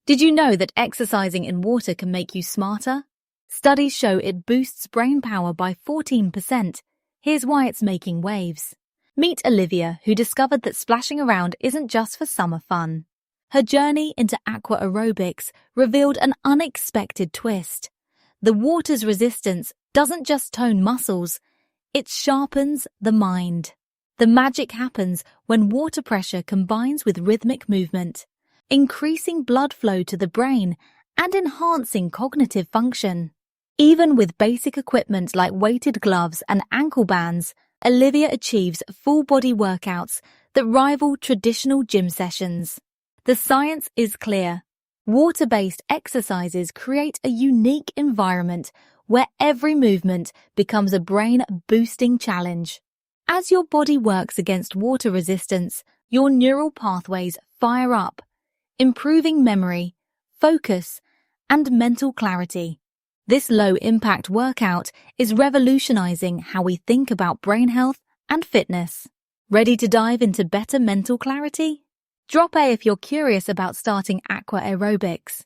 Did you know that exercising in water can make you smarter? Studies show it boosts brain power by 14%. Here's why it's making waves. Meet Olivia, who discovered that splashing around isn't just for summer fun. Her journey into aqua aerobics revealed an unexpected twist. The water's resistance doesn't just tone muscles, it sharpens the mind. The magic happens when water pressure combines with rhythmic movement, increasing blood flow to the brain and enhancing cognitive function. Even with basic equipment like weighted gloves and ankle bands, Olivia achieves full-body workouts that rival traditional gym sessions. The science is clear. Water-based exercises create a unique environment where every movement becomes a brain-boosting challenge. As your body works against water resistance, your neural pathways fire up, improving memory, focus, and mental clarity. This low-impact workout is revolutionizing how we think about brain health and fitness. Ready to dive into better mental clarity? Drop A if you're curious about starting aqua aerobics.